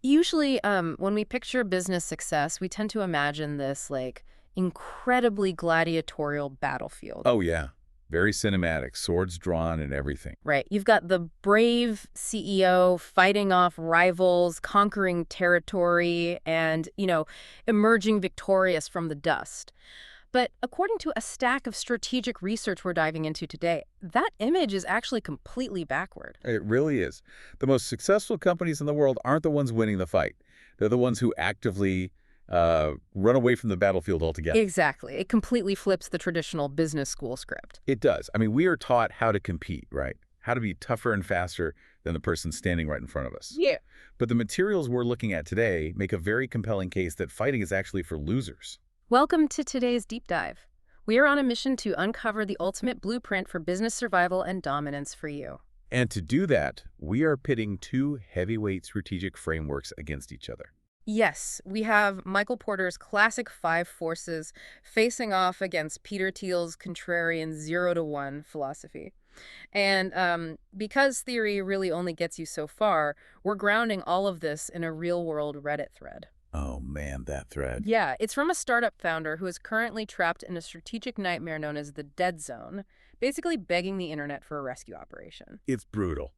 Usually, when we picture business success, we tend to imagine this, like, incredibly gladiatorial battlefield. Oh, yeah. Very cinematic, swords drawn and everything. Right. You've got the brave CEO fighting off rivals, conquering territory, and, emerging victorious from the dust. But according to a stack of strategic research we're diving into today, that image is actually completely backward. It really is. The most successful companies in the world aren't the ones winning the fight. They're the ones who actively run away from the battlefield altogether. Exactly. It completely flips the traditional business school script. It does. I mean, we are taught how to compete, right? How to be tougher and faster than the person standing right in front of us. Yeah. But the materials we're looking at today make a very compelling case that fighting is actually for losers. Welcome to today's deep dive. We are on a mission to uncover the ultimate blueprint for business survival and dominance for you. And to do that, we are pitting two heavyweight strategic frameworks against each other. Yes, we have Michael Porter's classic five forces facing off against Peter Thiel's contrarian 0 to 1 philosophy. And because theory really only gets you so far, we're grounding all of this in a real-world Reddit thread. Oh man, that thread. Yeah, it's from a startup founder who is currently trapped in a strategic nightmare known as the dead zone, basically begging the internet for a rescue operation. It's brutal.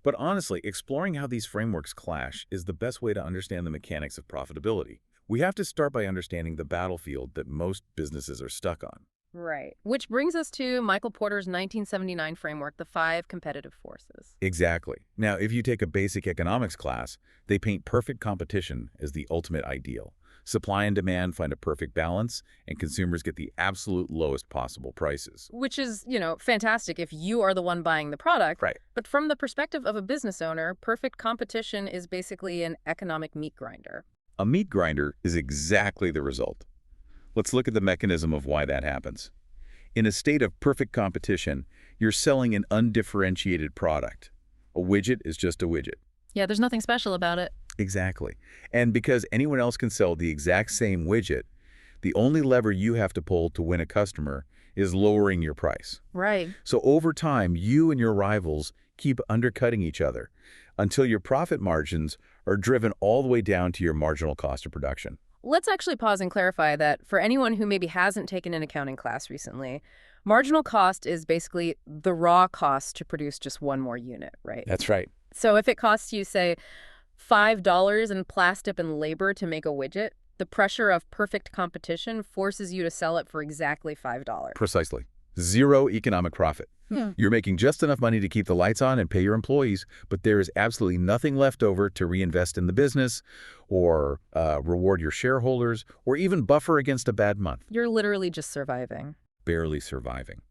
But honestly, exploring how these frameworks clash is the best way to understand the mechanics of profitability. We have to start by understanding the battlefield that most businesses are stuck on. Right. Which brings us to Michael Porter's 1979 framework, the five competitive forces. Exactly. Now, if you take a basic economics class, they paint perfect competition as the ultimate ideal. Supply and demand find a perfect balance, and consumers get the absolute lowest possible prices. Which is, fantastic if you are the one buying the product. Right. But from the perspective of a business owner, perfect competition is basically an economic meat grinder. A meat grinder is exactly the result. Let's look at the mechanism of why that happens. In a state of perfect competition, you're selling an undifferentiated product. A widget is just a widget. Yeah, there's nothing special about it. Exactly. And because anyone else can sell the exact same widget, the only lever you have to pull to win a customer is lowering your price. Right. So over time, you and your rivals keep undercutting each other until your profit margins are driven all the way down to your marginal cost of production. Let's actually pause and clarify that for anyone who maybe hasn't taken an accounting class recently, marginal cost is basically the raw cost to produce just one more unit, right? That's right. So if it costs you, say, $5 in plastic and labor to make a widget, the pressure of perfect competition forces you to sell it for exactly $5. Precisely. Zero economic profit. You're making just enough money to keep the lights on and pay your employees, but there is absolutely nothing left over to reinvest in the business or reward your shareholders or even buffer against a bad month. You're literally just surviving. Barely surviving.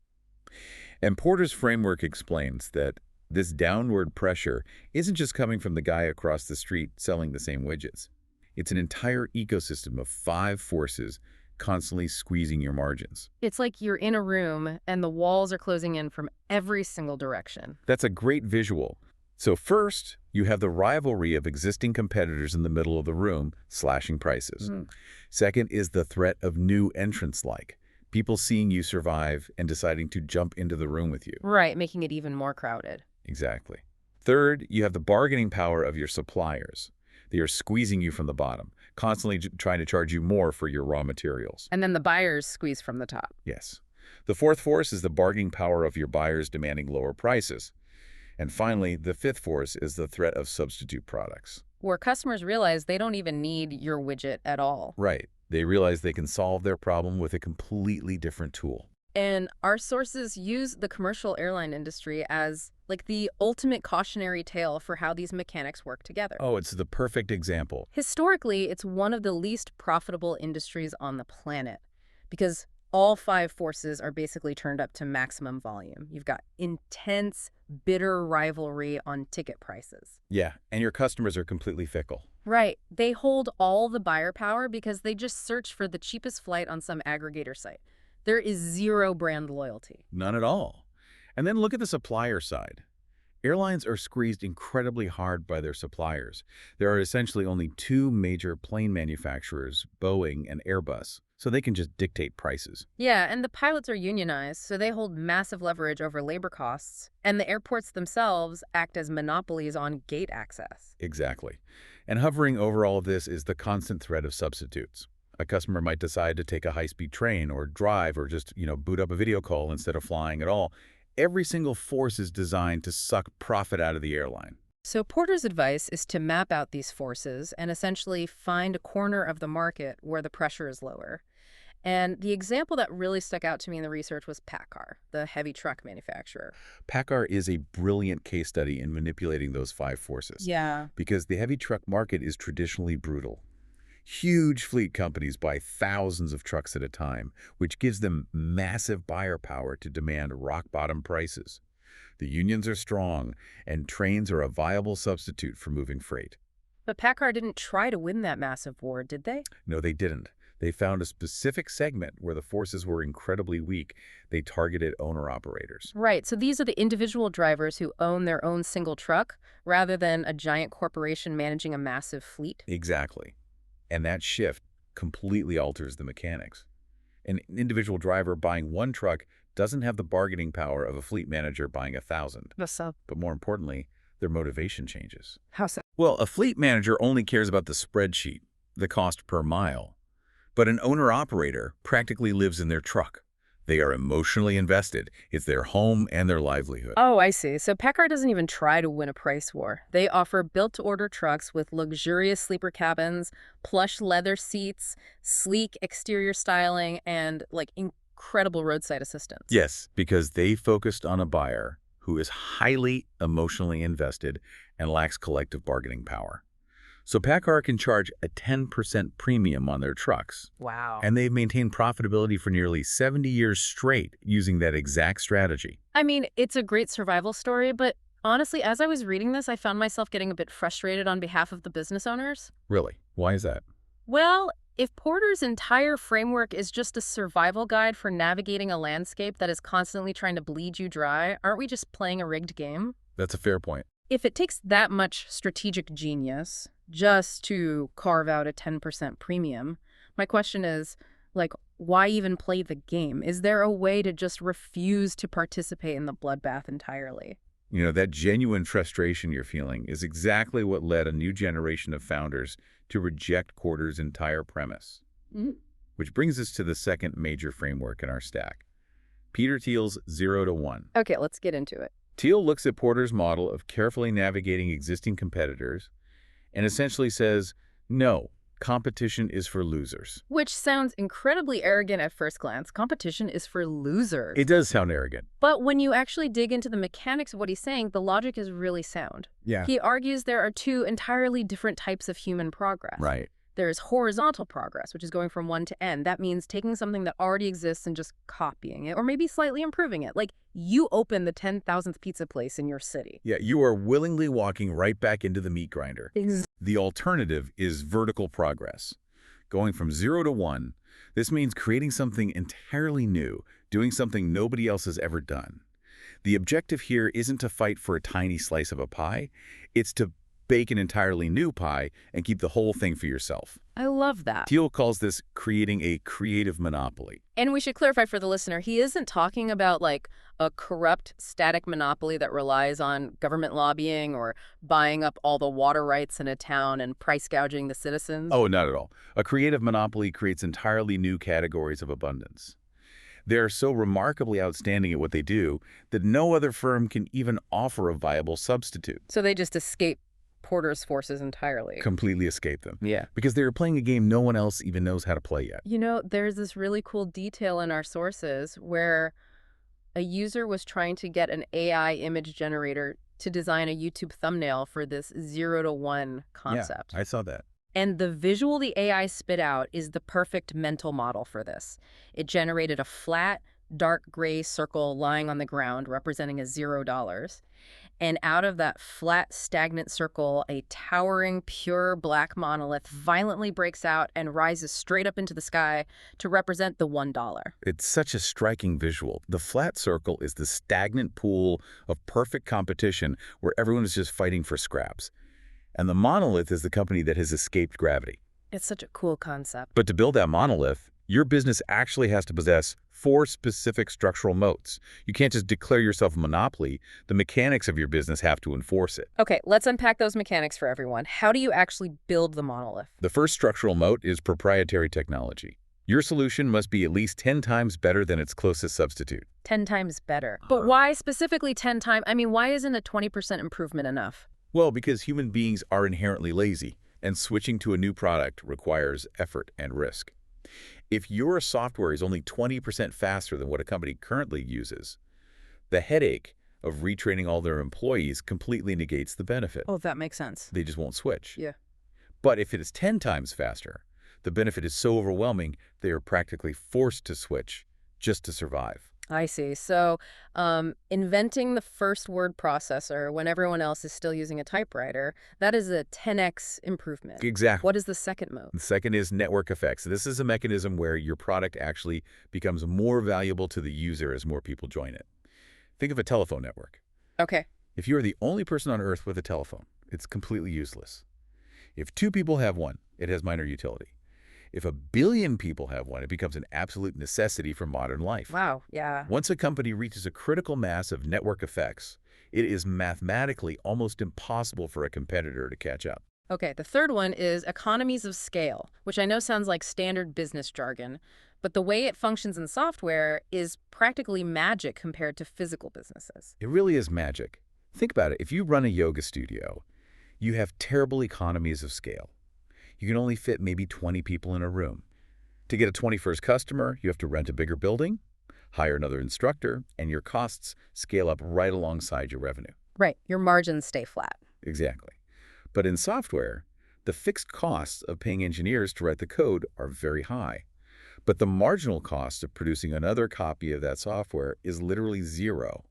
And Porter's framework explains that this downward pressure isn't just coming from the guy across the street selling the same widgets. It's an entire ecosystem of five forces constantly squeezing your margins. It's like you're in a room and the walls are closing in from every single direction. That's a great visual. So first, you have the rivalry of existing competitors in the middle of the room slashing prices. Second is the threat of new entrants like people seeing you survive and deciding to jump into the room with you. Right, making it even more crowded. Exactly. Third, you have the bargaining power of your suppliers. They are squeezing you from the bottom, constantly trying to charge you more for your raw materials. And then the buyers squeeze from the top. Yes. The fourth force is the bargaining power of your buyers demanding lower prices. And finally, the fifth force is the threat of substitute products. Where customers realize they don't even need your widget at all. Right. They realize they can solve their problem with a completely different tool. And our sources use the commercial airline industry as like the ultimate cautionary tale for how these mechanics work together. Oh, it's the perfect example. Historically, it's one of the least profitable industries on the planet because all five forces are basically turned up to maximum volume. You've got intense, bitter rivalry on ticket prices. Yeah, and your customers are completely fickle. Right. They hold all the buyer power because they just search for the cheapest flight on some aggregator site. There is zero brand loyalty. None at all. And then look at the supplier side. Airlines are squeezed incredibly hard by their suppliers. There are essentially only two major plane manufacturers, Boeing and Airbus, so they can just dictate prices. Yeah, and the pilots are unionized, so they hold massive leverage over labor costs, and the airports themselves act as monopolies on gate access. Exactly. And hovering over all of this is the constant threat of substitutes. A customer might decide to take a high-speed train or drive or just, boot up a video call instead of flying at all. Every single force is designed to suck profit out of the airline. So Porter's advice is to map out these forces and essentially find a corner of the market where the pressure is lower. And the example that really stuck out to me in the research was PACCAR, the heavy truck manufacturer. PACCAR is a brilliant case study in manipulating those five forces. Yeah. Because the heavy truck market is traditionally brutal. Huge fleet companies buy thousands of trucks at a time, which gives them massive buyer power to demand rock-bottom prices. The unions are strong, and trains are a viable substitute for moving freight. But PACCAR didn't try to win that massive war, did they? No, they didn't. They found a specific segment where the forces were incredibly weak. They targeted owner-operators. Right, so these are the individual drivers who own their own single truck rather than a giant corporation managing a massive fleet. Exactly. And that shift completely alters the mechanics. An individual driver buying one truck doesn't have the bargaining power of a fleet manager buying 1,000. What's up? But more importantly, their motivation changes. How so? Well, a fleet manager only cares about the spreadsheet, the cost per mile. But an owner-operator practically lives in their truck. They are emotionally invested. It's their home and their livelihood. Oh, I see. So PACCAR doesn't even try to win a price war. They offer built-to-order trucks with luxurious sleeper cabins, plush leather seats, sleek exterior styling, and, incredible roadside assistance. Yes, because they focused on a buyer who is highly emotionally invested and lacks collective bargaining power. So PACCAR can charge a 10% premium on their trucks. Wow. And they've maintained profitability for nearly 70 years straight using that exact strategy. I mean, it's a great survival story, but honestly, as I was reading this, I found myself getting a bit frustrated on behalf of the business owners. Really? Why is that? Well, if Porter's entire framework is just a survival guide for navigating a landscape that is constantly trying to bleed you dry, aren't we just playing a rigged game? That's a fair point. If it takes that much strategic genius just to carve out a 10% premium, my question is, why even play the game? Is there a way to just refuse to participate in the bloodbath entirely? That genuine frustration you're feeling is exactly what led a new generation of founders to reject Porter's entire premise. Which brings us to the second major framework in our stack, Peter Thiel's 0 to 1. Okay, let's get into it. Thiel looks at Porter's model of carefully navigating existing competitors and essentially says, no, competition is for losers. Which sounds incredibly arrogant at first glance. Competition is for losers. It does sound arrogant. But when you actually dig into the mechanics of what he's saying, the logic is really sound. Yeah. He argues there are two entirely different types of human progress. Right. There's horizontal progress, which is going from one to n. That means taking something that already exists and just copying it, or maybe slightly improving it. Like, you open the 10,000th pizza place in your city. Yeah, you are willingly walking right back into the meat grinder. The alternative is vertical progress. Going from 0 to 1, this means creating something entirely new, doing something nobody else has ever done. The objective here isn't to fight for a tiny slice of a pie, it's to bake an entirely new pie and keep the whole thing for yourself. I love that. Thiel calls this creating a creative monopoly. And we should clarify for the listener, he isn't talking about a corrupt, static monopoly that relies on government lobbying or buying up all the water rights in a town and price gouging the citizens. Oh, not at all. A creative monopoly creates entirely new categories of abundance. They're so remarkably outstanding at what they do that no other firm can even offer a viable substitute. So they just escape Porter's forces entirely. Completely escape them. Yeah. Because they're playing a game no one else even knows how to play yet. There's this really cool detail in our sources where a user was trying to get an AI image generator to design a YouTube thumbnail for this 0 to 1 concept. Yeah, I saw that. And the visual the AI spit out is the perfect mental model for this. It generated a flat, dark gray circle lying on the ground representing a $0. And out of that flat, stagnant circle, a towering, pure black monolith violently breaks out and rises straight up into the sky to represent the $1. It's such a striking visual. The flat circle is the stagnant pool of perfect competition where everyone is just fighting for scraps. And the monolith is the company that has escaped gravity. It's such a cool concept. But to build that monolith, Your business actually has to possess 4 specific structural moats. You can't just declare yourself a monopoly. The mechanics of your business have to enforce it. Okay, let's unpack those mechanics for everyone. How do you actually build the monolith? The first structural moat is proprietary technology. Your solution must be at least 10 times better than its closest substitute. 10 times better. But why specifically 10 times? I mean, why isn't a 20% improvement enough? Well, because human beings are inherently lazy, and switching to a new product requires effort and risk. If your software is only 20% faster than what a company currently uses, the headache of retraining all their employees completely negates the benefit. Oh, that makes sense. They just won't switch. Yeah. But if it is 10 times faster, the benefit is so overwhelming they are practically forced to switch just to survive. I see. So, inventing the first word processor when everyone else is still using a typewriter, that is a 10x improvement. Exactly. What is the second mode? The second is network effects. This is a mechanism where your product actually becomes more valuable to the user as more people join it. Think of a telephone network. Okay. If you are the only person on Earth with a telephone, it's completely useless. If 2 people have one, it has minor utility. If 1 billion people have one, it becomes an absolute necessity for modern life. Wow, yeah. Once a company reaches a critical mass of network effects, it is mathematically almost impossible for a competitor to catch up. Okay, the third one is economies of scale, which I know sounds like standard business jargon, but the way it functions in software is practically magic compared to physical businesses. It really is magic. Think about it. If you run a yoga studio, you have terrible economies of scale. You can only fit maybe 20 people in a room. To get a 21st customer, you have to rent a bigger building, hire another instructor, and your costs scale up right alongside your revenue. Right, your margins stay flat. Exactly. But in software, the fixed costs of paying engineers to write the code are very high. But the marginal cost of producing another copy of that software is literally zero.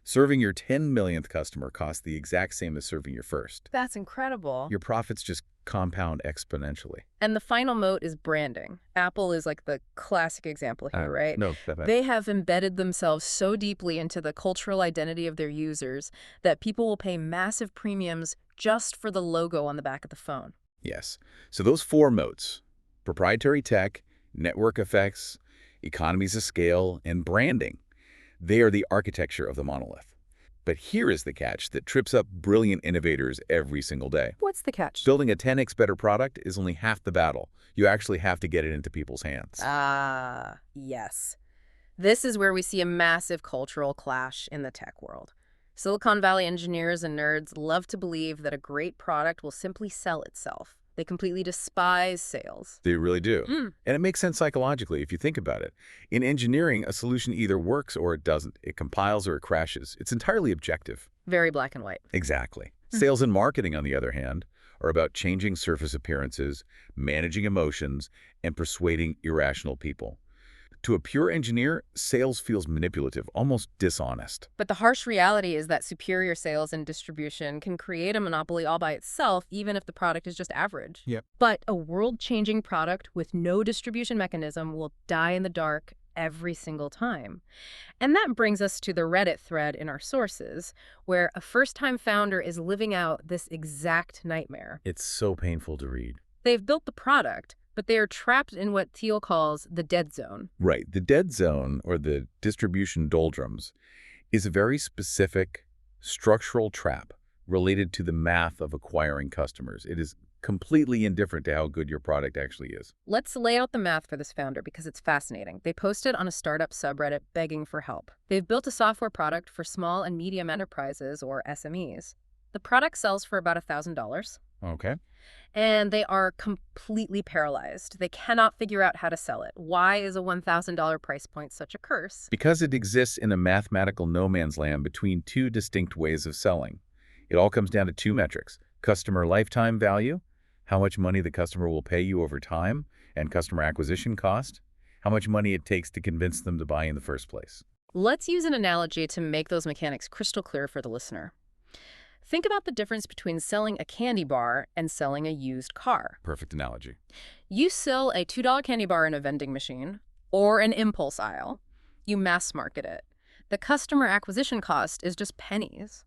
Serving your 10 millionth customer costs the exact same as serving your first. That's incredible. Your profits just compound exponentially. And the final moat is branding. Apple is like the classic example here, right? No, definitely. They have embedded themselves so deeply into the cultural identity of their users that people will pay massive premiums just for the logo on the back of the phone. Yes. So those 4 moats, proprietary tech, network effects, economies of scale, and branding, they are the architecture of the monolith. But here is the catch that trips up brilliant innovators every single day. What's the catch? Building a 10x better product is only half the battle. You actually have to get it into people's hands. Ah, yes. This is where we see a massive cultural clash in the tech world. Silicon Valley engineers and nerds love to believe that a great product will simply sell itself. They completely despise sales. They really do. And it makes sense psychologically if you think about it. In engineering, a solution either works or it doesn't. It compiles or it crashes. It's entirely objective. Very black and white. Exactly. Sales and marketing, on the other hand, are about changing surface appearances, managing emotions, and persuading irrational people. To a pure engineer, sales feels manipulative, almost dishonest. But the harsh reality is that superior sales and distribution can create a monopoly all by itself, even if the product is just average. Yep. But a world-changing product with no distribution mechanism will die in the dark every single time. And that brings us to the Reddit thread in our sources, where a first-time founder is living out this exact nightmare. It's so painful to read. They've built the product, but they are trapped in what Thiel calls the dead zone. Right. The dead zone, or the distribution doldrums, is a very specific structural trap related to the math of acquiring customers. It is completely indifferent to how good your product actually is. Let's lay out the math for this founder because it's fascinating. They posted on a startup subreddit begging for help. They've built a software product for small and medium enterprises, or SMEs. The product sells for about $1,000. Okay. And they are completely paralyzed. They cannot figure out how to sell it. Why is a $1,000 price point such a curse? Because it exists in a mathematical no man's land between 2 distinct ways of selling. It all comes down to 2 metrics: customer lifetime value, how much money the customer will pay you over time, and customer acquisition cost, how much money it takes to convince them to buy in the first place. Let's use an analogy to make those mechanics crystal clear for the listener. Think about the difference between selling a candy bar and selling a used car. Perfect analogy. You sell a $2 candy bar in a vending machine or an impulse aisle. You mass market it. The customer acquisition cost is just pennies.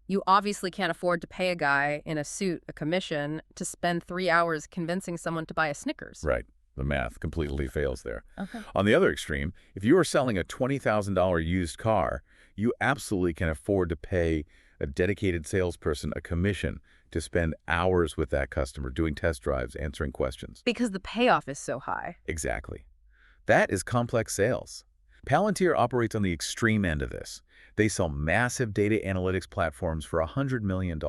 You obviously can't afford to pay a guy in a suit a commission to spend 3 hours convincing someone to buy a Snickers. Right. The math completely fails there. Okay. On the other extreme, if you are selling a $20,000 used car, you absolutely can afford to pay a dedicated salesperson a commission to spend hours with that customer doing test drives, answering questions. Because the payoff is so high. Exactly. That is complex sales. Palantir operates on the extreme end of this. They sell massive data analytics platforms for $100 million.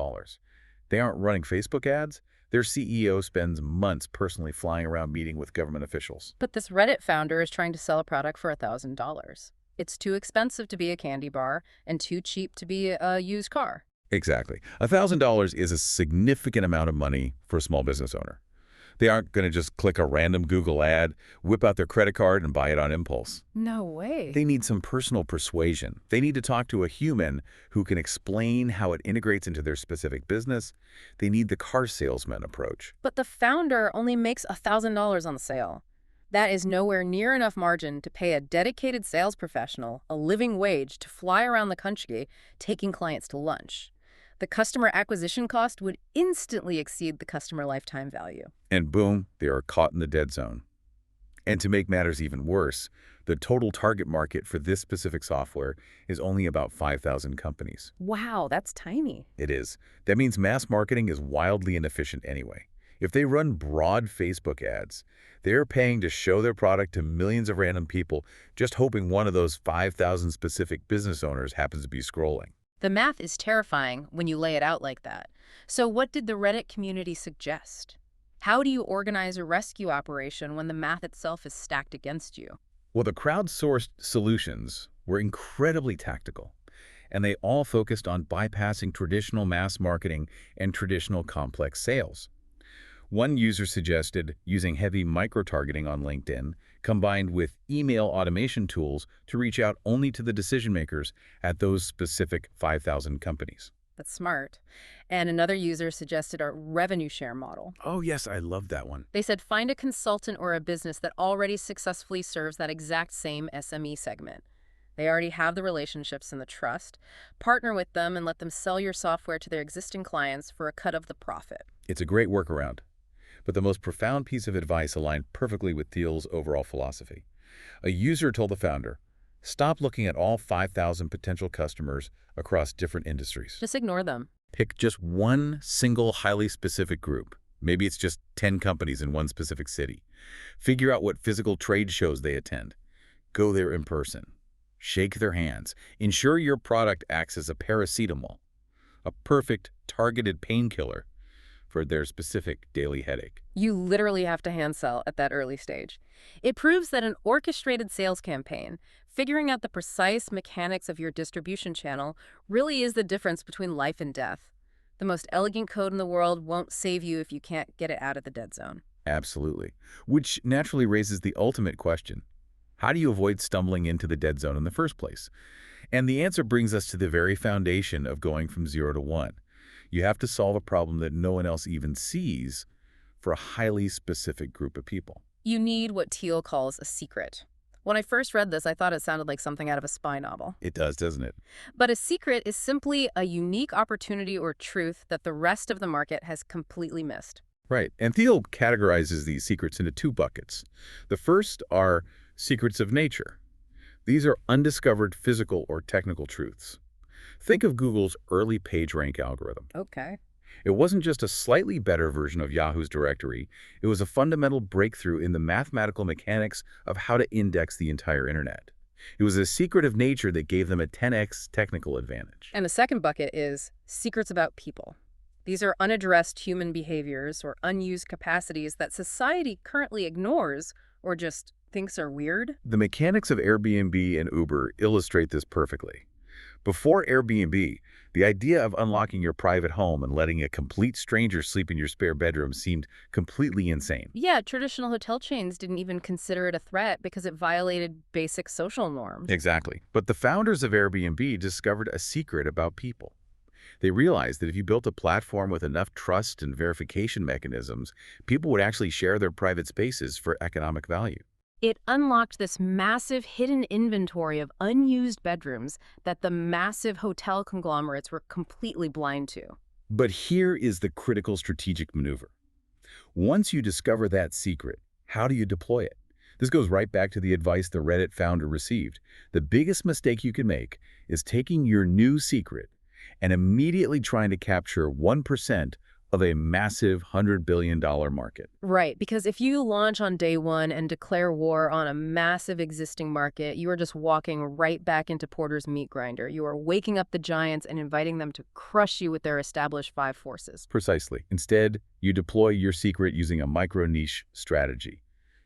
They aren't running Facebook ads. Their CEO spends months personally flying around meeting with government officials. But this Reddit founder is trying to sell a product for $1,000. It's too expensive to be a candy bar and too cheap to be a used car. Exactly. $1,000 is a significant amount of money for a small business owner. They aren't going to just click a random Google ad, whip out their credit card, and buy it on impulse. No way. They need some personal persuasion. They need to talk to a human who can explain how it integrates into their specific business. They need the car salesman approach. But the founder only makes $1,000 on the sale. That is nowhere near enough margin to pay a dedicated sales professional a living wage to fly around the country taking clients to lunch. The customer acquisition cost would instantly exceed the customer lifetime value. And boom, they are caught in the dead zone. And to make matters even worse, the total target market for this specific software is only about 5,000 companies. Wow, that's tiny. It is. That means mass marketing is wildly inefficient anyway. If they run broad Facebook ads, they're paying to show their product to millions of random people, just hoping one of those 5,000 specific business owners happens to be scrolling. The math is terrifying when you lay it out like that. So what did the Reddit community suggest? How do you organize a rescue operation when the math itself is stacked against you? Well, the crowdsourced solutions were incredibly tactical, and they all focused on bypassing traditional mass marketing and traditional complex sales. One user suggested using heavy micro-targeting on LinkedIn combined with email automation tools to reach out only to the decision makers at those specific 5,000 companies. That's smart. And another user suggested a revenue share model. Oh, yes, I love that one. They said find a consultant or a business that already successfully serves that exact same SME segment. They already have the relationships and the trust. Partner with them and let them sell your software to their existing clients for a cut of the profit. It's a great workaround. But the most profound piece of advice aligned perfectly with Thiel's overall philosophy. A user told the founder, stop looking at all 5,000 potential customers across different industries. Just ignore them. Pick just one single highly specific group. Maybe it's just 10 companies in one specific city. Figure out what physical trade shows they attend. Go there in person. Shake their hands. Ensure your product acts as a paracetamol, a perfect targeted painkiller for their specific daily headache. You literally have to hand sell at that early stage. It proves that an orchestrated sales campaign, figuring out the precise mechanics of your distribution channel, really is the difference between life and death. The most elegant code in the world won't save you if you can't get it out of the dead zone. Absolutely. Which naturally raises the ultimate question. How do you avoid stumbling into the dead zone in the first place? And the answer brings us to the very foundation of going from 0 to 1. You have to solve a problem that no one else even sees for a highly specific group of people. You need what Thiel calls a secret. When I first read this, I thought it sounded like something out of a spy novel. It does, doesn't it? But a secret is simply a unique opportunity or truth that the rest of the market has completely missed. Right. And Thiel categorizes these secrets into two buckets. The first are secrets of nature. These are undiscovered physical or technical truths. Think of Google's early PageRank algorithm. Okay. It wasn't just a slightly better version of Yahoo's directory. It was a fundamental breakthrough in the mathematical mechanics of how to index the entire internet. It was a secret of nature that gave them a 10x technical advantage. And the second bucket is secrets about people. These are unaddressed human behaviors or unused capacities that society currently ignores or just thinks are weird. The mechanics of Airbnb and Uber illustrate this perfectly. Before Airbnb, the idea of unlocking your private home and letting a complete stranger sleep in your spare bedroom seemed completely insane. Yeah, traditional hotel chains didn't even consider it a threat because it violated basic social norms. Exactly. But the founders of Airbnb discovered a secret about people. They realized that if you built a platform with enough trust and verification mechanisms, people would actually share their private spaces for economic value. It unlocked this massive hidden inventory of unused bedrooms that the massive hotel conglomerates were completely blind to. But here is the critical strategic maneuver. Once you discover that secret, How do you deploy it? This goes right back to the advice the Reddit founder received. The biggest mistake you can make is taking your new secret and immediately trying to capture 1% of a massive $100 billion market. Right, because if you launch on day one and declare war on a massive existing market, you are just walking right back into Porter's meat grinder. You are waking up the giants and inviting them to crush you with their established five forces. Precisely. Instead, you deploy your secret using a micro-niche strategy.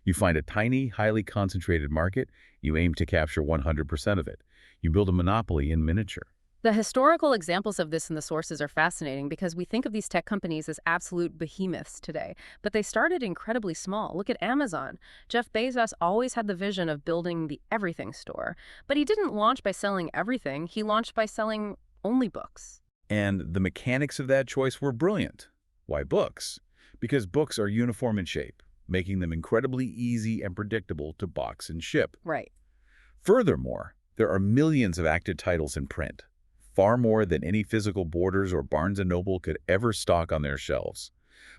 You find a tiny, highly concentrated market, you aim to capture 100% of it. You build a monopoly in miniature. The historical examples of this in the sources are fascinating because we think of these tech companies as absolute behemoths today, but they started incredibly small. Look at Amazon. Jeff Bezos always had the vision of building the everything store, but he didn't launch by selling everything. He launched by selling only books. And the mechanics of that choice were brilliant. Why books? Because books are uniform in shape, making them incredibly easy and predictable to box and ship. Right. Furthermore, there are millions of active titles in print, far more than any physical Borders or Barnes & Noble could ever stock on their shelves.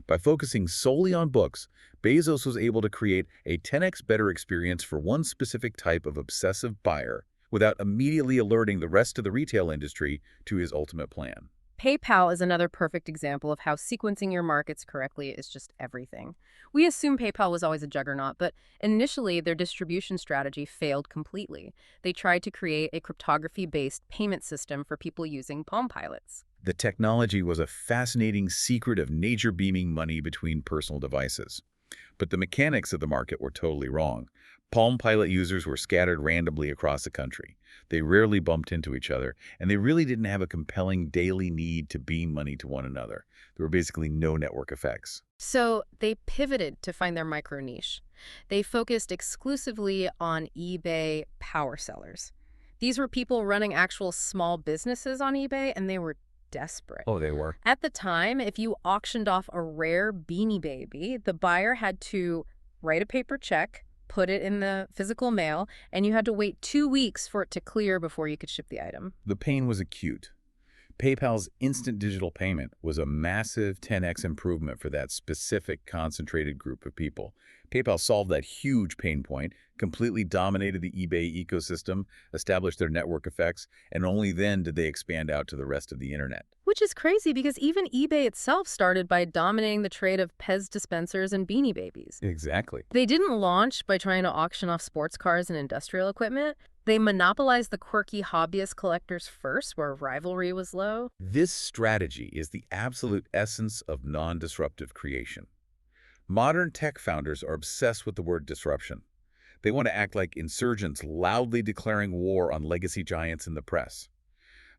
By focusing solely on books, Bezos was able to create a 10x better experience for one specific type of obsessive buyer without immediately alerting the rest of the retail industry to his ultimate plan. PayPal is another perfect example of how sequencing your markets correctly is just everything. We assume PayPal was always a juggernaut, but initially their distribution strategy failed completely. They tried to create a cryptography-based payment system for people using Palm Pilots. The technology was a fascinating secret of nature beaming money between personal devices. But the mechanics of the market were totally wrong. Palm Pilot users were scattered randomly across the country. They rarely bumped into each other, and they really didn't have a compelling daily need to beam money to one another. There were basically no network effects. So they pivoted to find their micro niche. They focused exclusively on eBay power sellers. These were people running actual small businesses on eBay, and they were desperate. Oh, they were? At the time, if you auctioned off a rare Beanie Baby, the buyer had to write a paper check, put it in the physical mail, and you had to wait 2 weeks for it to clear before you could ship the item. The pain was acute. PayPal's instant digital payment was a massive 10x improvement for that specific concentrated group of people. PayPal solved that huge pain point, completely dominated the eBay ecosystem, established their network effects, and only then did they expand out to the rest of the internet. Which is crazy because even eBay itself started by dominating the trade of Pez dispensers and Beanie Babies. Exactly. They didn't launch by trying to auction off sports cars and industrial equipment. They monopolized the quirky hobbyist collectors first, where rivalry was low. This strategy is the absolute essence of non-disruptive creation. Modern tech founders are obsessed with the word disruption. They want to act like insurgents loudly declaring war on legacy giants in the press.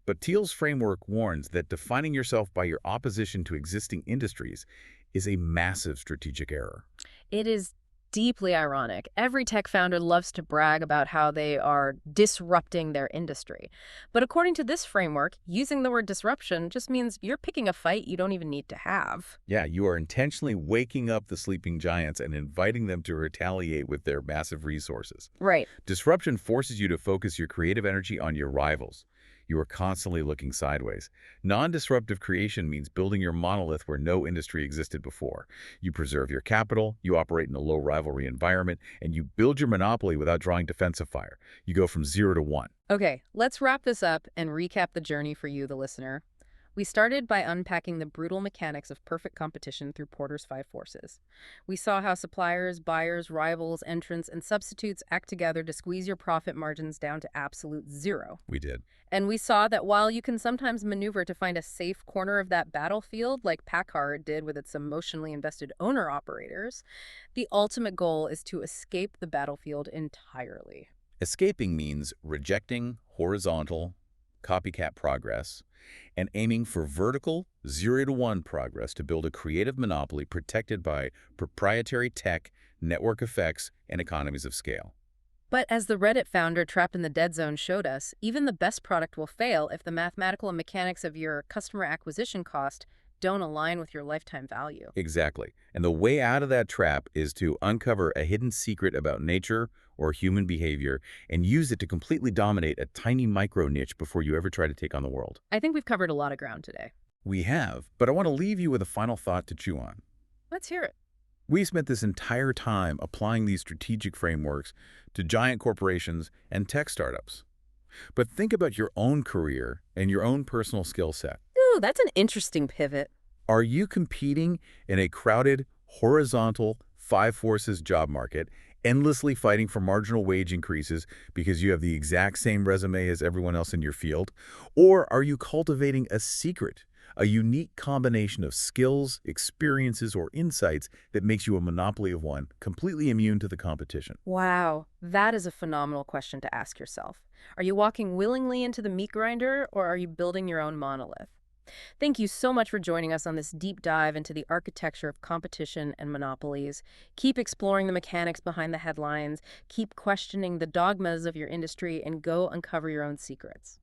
But Thiel's framework warns that defining yourself by your opposition to existing industries is a massive strategic error. It is deeply ironic. Every tech founder loves to brag about how they are disrupting their industry. But according to this framework, using the word disruption just means you're picking a fight you don't even need to have. Yeah, you are intentionally waking up the sleeping giants and inviting them to retaliate with their massive resources. Right. Disruption forces you to focus your creative energy on your rivals. You are constantly looking sideways. Non-disruptive creation means building your monolith where no industry existed before. You preserve your capital, you operate in a low rivalry environment, and you build your monopoly without drawing defensive fire. You go from 0 to 1. Okay, let's wrap this up and recap the journey for you, the listener. We started by unpacking the brutal mechanics of perfect competition through Porter's 5 forces. We saw how suppliers, buyers, rivals, entrants, and substitutes act together to squeeze your profit margins down to absolute 0. We did. And we saw that while you can sometimes maneuver to find a safe corner of that battlefield, like Packard did with its emotionally invested owner-operators, the ultimate goal is to escape the battlefield entirely. Escaping means rejecting horizontal, copycat progress, and aiming for vertical 0 to 1 progress to build a creative monopoly protected by proprietary tech, network effects, and economies of scale. But as the Reddit founder trapped in the dead zone showed us, even the best product will fail if the mathematical and mechanics of your customer acquisition cost don't align with your lifetime value. Exactly. And the way out of that trap is to uncover a hidden secret about nature or human behavior and use it to completely dominate a tiny micro niche before you ever try to take on the world. I think we've covered a lot of ground today. We have, but I want to leave you with a final thought to chew on. Let's hear it. We spent this entire time applying these strategic frameworks to giant corporations and tech startups. But think about your own career and your own personal skill set. Ooh, that's an interesting pivot. Are you competing in a crowded, horizontal, five forces job market, endlessly fighting for marginal wage increases because you have the exact same resume as everyone else in your field? Or are you cultivating a secret, a unique combination of skills, experiences, or insights that makes you a monopoly of one, completely immune to the competition? Wow, that is a phenomenal question to ask yourself. Are you walking willingly into the meat grinder, or are you building your own monolith? Thank you so much for joining us on this deep dive into the architecture of competition and monopolies. Keep exploring the mechanics behind the headlines, keep questioning the dogmas of your industry, and go uncover your own secrets.